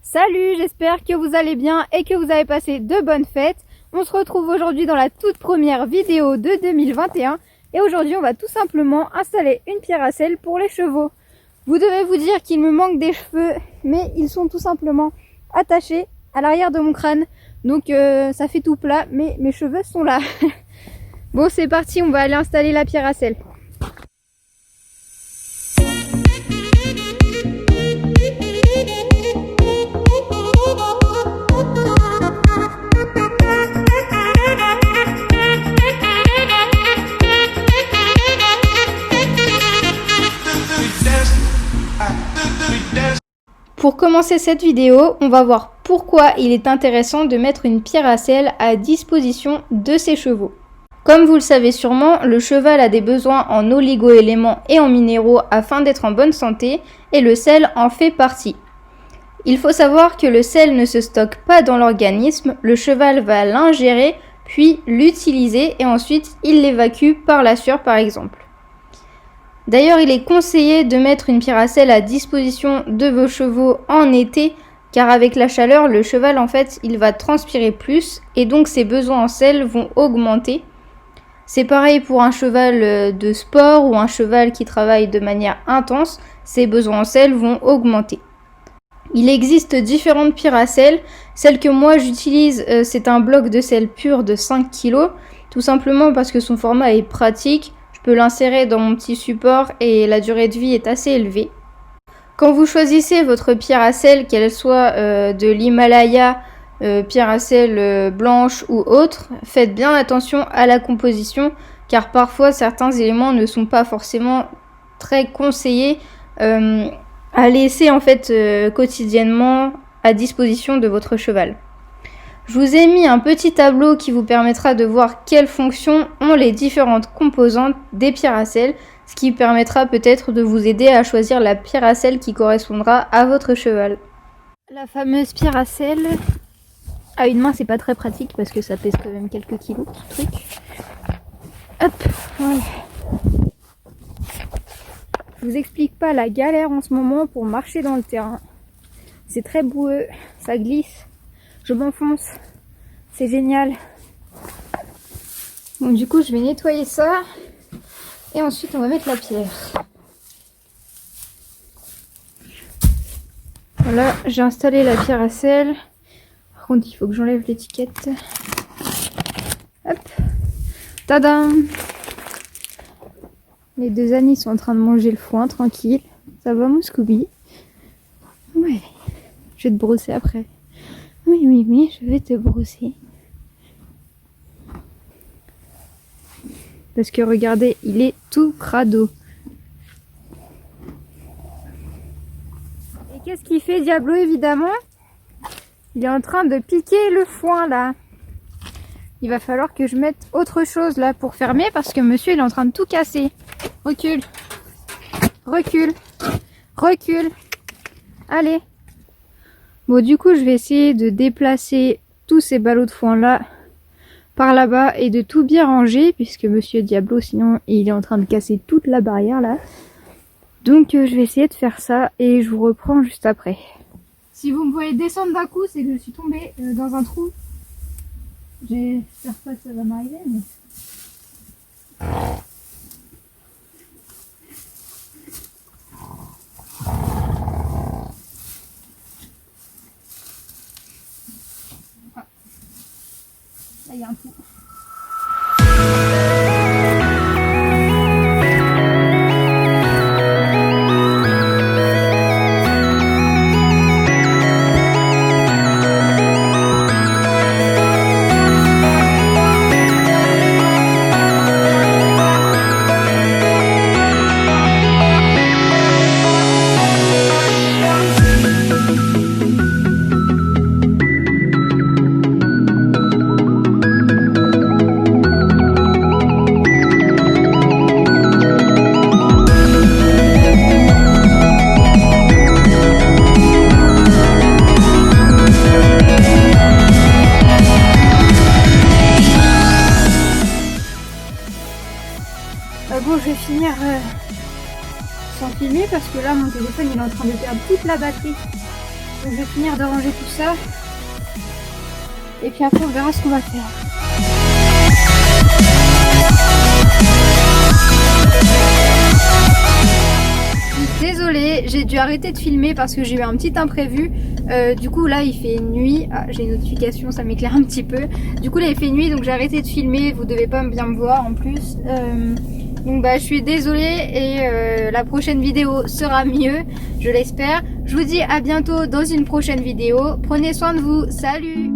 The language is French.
Salut, j'espère que vous allez bien et que vous avez passé de bonnes fêtes. On se retrouve aujourd'hui dans la toute première vidéo de 2021 et aujourd'hui on va tout simplement installer une pierre à sel pour les chevaux. Vous devez vous dire qu'il me manque des cheveux, mais ils sont tout simplement attachés à l'arrière de mon crâne. Donc ça fait tout plat, mais mes cheveux sont là. Bon, c'est parti, on va aller installer la pierre à sel. Pour commencer cette vidéo, on va voir pourquoi il est intéressant de mettre une pierre à sel à disposition de ses chevaux. Comme vous le savez sûrement, le cheval a des besoins en oligo-éléments et en minéraux afin d'être en bonne santé et le sel en fait partie. Il faut savoir que le sel ne se stocke pas dans l'organisme, le cheval va l'ingérer puis l'utiliser et ensuite il l'évacue par la sueur par exemple. D'ailleurs, il est conseillé de mettre une pierre à sel à disposition de vos chevaux en été, car avec la chaleur, le cheval en fait, il va transpirer plus et donc ses besoins en sel vont augmenter. C'est pareil pour un cheval de sport ou un cheval qui travaille de manière intense, ses besoins en sel vont augmenter. Il existe différentes pierres à sel. Celle que moi j'utilise, c'est un bloc de sel pur de 5 kg, tout simplement parce que son format est pratique. Je peux l'insérer dans mon petit support et la durée de vie est assez élevée. Quand vous choisissez votre pierre à sel, qu'elle soit de l'Himalaya, pierre à sel blanche ou autre, faites bien attention à la composition car parfois certains éléments ne sont pas forcément très conseillés à laisser en fait quotidiennement à disposition de votre cheval. Je vous ai mis un petit tableau qui vous permettra de voir quelles fonctions ont les différentes composantes des pierres à sel, ce qui permettra peut-être de vous aider à choisir la pierre à sel qui correspondra à votre cheval. La fameuse pierre à sel, à une main c'est pas très pratique parce que ça pèse quand même quelques kilos ce truc. Hop, voilà. Je vous explique pas la galère en ce moment pour marcher dans le terrain. C'est très boueux, ça glisse. Je m'enfonce, c'est génial. Donc du coup je vais nettoyer ça et ensuite on va mettre la pierre. Voilà, j'ai installé la pierre à sel. Par contre il faut que j'enlève l'étiquette. Hop, tadam. Les deux amis sont en train de manger le foin tranquille. Ça va mon Scooby? Ouais, je vais te brosser après. Oui, je vais te brosser. Parce que regardez, il est tout crado. Et qu'est-ce qu'il fait Diablo évidemment? Il est en train de piquer le foin là. Il va falloir que je mette autre chose là pour fermer parce que monsieur il est en train de tout casser. Recule. Recule. Recule. Allez. Bon, du coup, je vais essayer de déplacer tous ces ballots de foin là par là-bas et de tout bien ranger puisque monsieur Diablo, sinon, il est en train de casser toute la barrière là. Donc, je vais essayer de faire ça et je vous reprends juste après. Si vous me voyez descendre d'un coup, c'est que je suis tombée dans un trou. J'espère pas que ça va m'arriver, mais... Là, il y a un trou. Bon, je vais finir sans filmer parce que là mon téléphone il est en train de perdre toute la batterie. Donc je vais finir de ranger tout ça. Et puis après on verra ce qu'on va faire. Désolée, j'ai dû arrêter de filmer parce que j'ai eu un petit imprévu. Du coup là il fait nuit. Ah, j'ai une notification, ça m'éclaire un petit peu. Du coup là il fait nuit donc j'ai arrêté de filmer. Vous devez pas bien me voir en plus. Donc bah je suis désolée et la prochaine vidéo sera mieux, je l'espère. Je vous dis à bientôt dans une prochaine vidéo. Prenez soin de vous, salut!